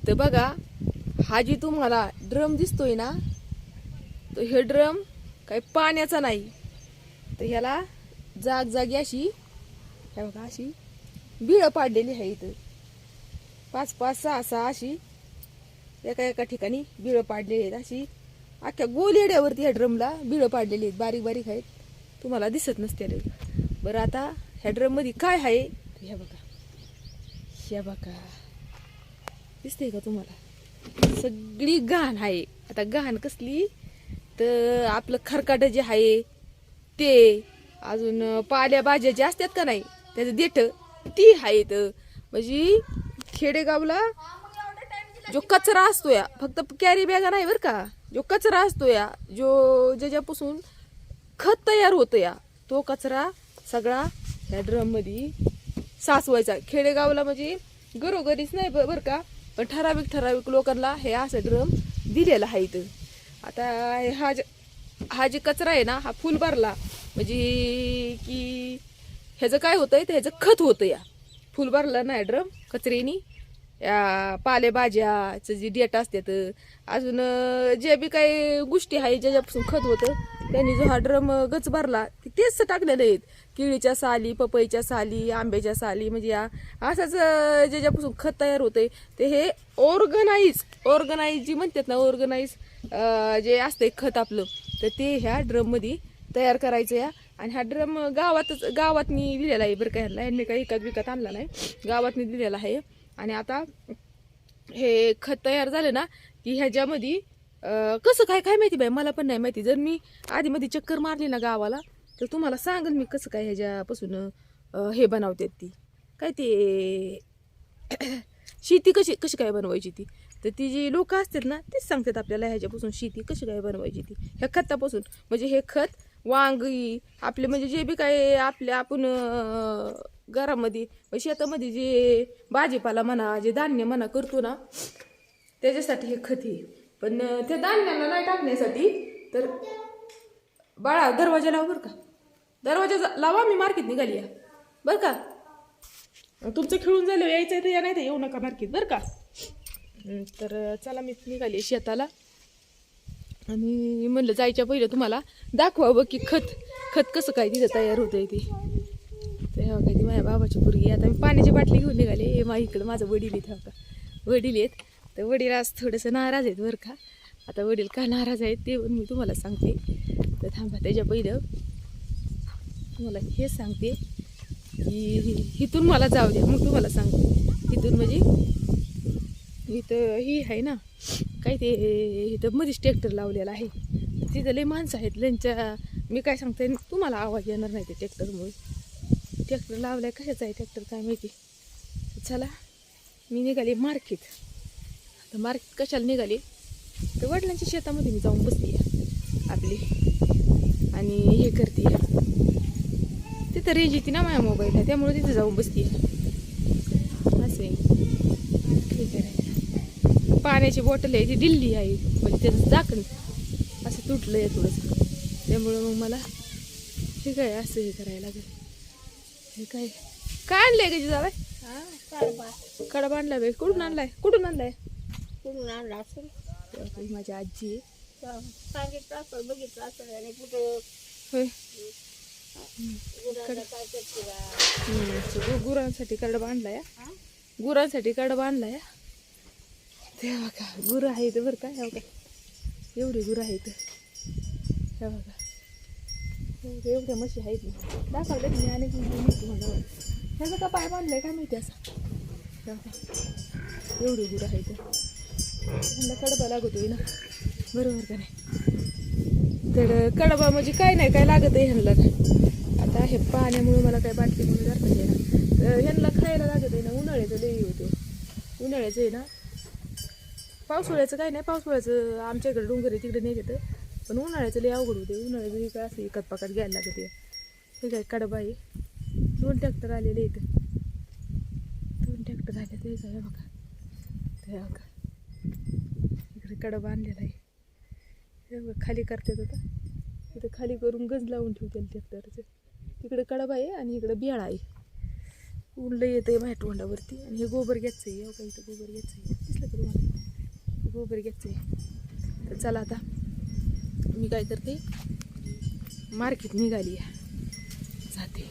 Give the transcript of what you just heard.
तर बघा, हा जी तुम्हाला ड्रम दिसतोय ना, तो हे ड्रम काही पाण्याचा नाही. तर ह्याला जागी अशी, हे बघा, अशी बिळं पाडलेली आहे. इथं 5-5, 6-6 अशी एका एका ठिकाणी बिळं पाडलेली आहेत. अशी अख्ख्या गोल येड्यावरती ह्या ड्रमला बिळं पाडलेली आहेत, बारीक बारीक आहेत, तुम्हाला दिसत नसते. बरं, आता ह्या ड्रम मध्ये काय आहे हे बघा. हे बघा, दिसते का तुम्हाला? सगळी घाण आहे. आता घाण कसली, तर आपलं खरकाट जे आहे ते, अजून पाल्या भाज्या जे असतात का नाही त्याचं देठ, ती आहेत. म्हणजे खेडेगावला जो कचरा असतो या, फक्त कॅरी बॅगा नाही बरं का, जो कचरा असतो या, जो ज्याच्यापासून खत तयार होतं या, तो कचरा सगळा ह्या ड्रम मध्ये साचवायचा. खेडेगावला म्हणजे घरोघरीच नाही बरं का, पण ठराविक लोकांना हे असं ड्रम दिलेला आहे. इथं आता हा जे कचरा आहे ना, हा फुल भरला म्हणजे की ह्याचं काय होतंय, तर ह्याचं खत होतं या. फुल भरला नाही ड्रम कचऱ्यानी, या पालेभाज्याचं जे डेट असतात, अजून जे बी काही गोष्टी आहे ज्याच्यापासून खत होतं, त्यांनी जो हा ड्रम गच भरला की तेच टाकलेले आहेत. केळीच्या साली, पपईच्या साली, आंब्याच्या साली, म्हणजे या असंच ज्याच्यापासून खत तयार होतंय ते हे ऑर्गनाईज जी म्हणतात ना, ऑर्गनाईज जे असतंय खत आपलं, तर ते ह्या ड्रम मध्ये तयार करायचं या. आणि हा ड्रम गावातनी दिलेला आहे बरं का. ह्यांनी काही विकत आणला नाही, गावातनी दिलेला आहे. आणि आता हे खत तयार झालं ना की ह्याच्यामध्ये कसं काय माहिती बाई, मला पण नाही माहिती. जर मी आधी मध्ये चक्कर मारली ना गावाला, तर तुम्हाला सांगेल मी कसं काय ह्याच्यापासून हे बनवतात. ती काय ते शेती कशी काय बनवायची ती, तर ती जी लोक असतात ना तेच सांगतात आपल्याला ह्याच्यापासून शेती कशी काय बनवायची ती, ह्या खतापासून. म्हणजे हे खत वांगी आपले, म्हणजे जे बी काय आपले आपण घरामध्ये शेतामध्ये जे भाजीपाला म्हणा, जे धान्य म्हणा करतो ना, त्याच्यासाठी हे खत आहे. पण त्या धान्याला नाही टाकण्यासाठी, तर बाळा दरवाजा लावा बरं का, दरवाजा लावा, मी मार्केट निघाली या बरं का. तुमचं खेळून झालं, यायचं तर या, नाही तर येऊ नका मार्केट बरं का. तर चला, मी निघाली शेताला. आणि म्हणलं जायच्या पहिलं तुम्हाला दाखवावं की खत कसं काय तिथं तयार होतंय ते. तेव्हा काय ती माझ्या बाबाची पोरगी. आता मी पाण्याची बाटली घेऊन निघाले. इकडं माझं वडील येत का, वडील येत. तर वडील आज थोडंसं नाराज आहेत बरं का. आता वडील का नाराज आहेत ते मी तुम्हाला सांगते. तर थांबा, त्याच्या पहिलं तुम्हाला हे सांगते की इथून मला जाऊ द्या, मग तुम्हाला सांगते. इथून म्हणजे इथं ही आहे ना काय ते, इथं मध्येच ट्रॅक्टर लावलेला आहे. तिथं लई माणसं आहेत. त्यांच्या मी काय सांगते, तुम्हाला आवाज येणार नाही ते ट्रॅक्टरमुळे. ट्रॅक्टर लावलाय, कशाचा आहे ट्रॅक्टर काय माहिती. चला, मी निघाली मार्केट. तर मार्केट कशाला निघाली, तर वडिलांच्या शेतामध्ये मी जाऊन बसली आपली आणि हे करते. तिथं रेंज येते ना माझ्या मोबाईलला, त्यामुळे तिथं जाऊन बसते. असं आहे, ठीक आहे. पाण्याची बॉटल आहे ती दिल्ली आहे, म्हणजे त्याचं झाकण असं तुटलं आहे थोडंसं, त्यामुळं मग मला हे काय असं हे करायला लागेल. हे काय आणलंय का जिजाबाई? कडबा आणलाय बाई. कुठून आणलाय? कुठून आणलाय? कुठून आणला असेल, माझी आजी सांगितलं असं, बघितलं असं. आणि कुठं होय, काय करते गुरांसाठी कडबा आणलाय, गुरांसाठी कडबा आणलाय. ते बघा गुरं आहेत बरं का. हे बघा एवढी गुरं आहेत, हे बघा एवढ्या म्हशी आहेत. दाखवले मी अनेक म्हणून. ह्याचं का पाय बांधलाय काय माहिती असं. हे बघा एवढी गुरं आहेत. ह्यांना कडबा लागतोय ना, बरोबर का नाही. तर कडबा म्हणजे काय नाही, काय लागत आहे ह्यांना. आता हे पाण्यामुळे मला काय बाटली म्हणून जात आहे ना, तर ह्यांना खायला लागत आहे ना. उन्हाळ्याचं लई होते, उन्हाळ्याचं आहे ना. पावसाळ्याचं काय नाही, पावसाळ्याचं आमच्या इकडे डोंगर आहे तिकडे नाही येतं. पण उन्हाळ्याचं लई अवघड होते. उन्हाळ्याचं काय असं एकात पाकात घ्यायला लागते. हे काय कडबा आहे. 2 ट्रॅक्टर आलेले इथं, 2 ट्रॅक्टर आले. ते काय बघा, ते बघा इकडे कडबा आणलेला आहे. हे बघा खाली करतात आता, इथं खाली करून गज लावून ठेवते ट्रॅक्टरचं. तिकडे कडबा आहे आणि इकडे बियाळा आहे. ऊन लई येतं आहे माझ्या तोंडावरती. आणि हे गोबर घ्यायचं आहे, का इथं गोबर घ्यायचं आहे. दिसलं का तुम्हाला गोबर घ्यायचं. तर चला आता मी काय करते, मार्केट निघाली आहे, जाते.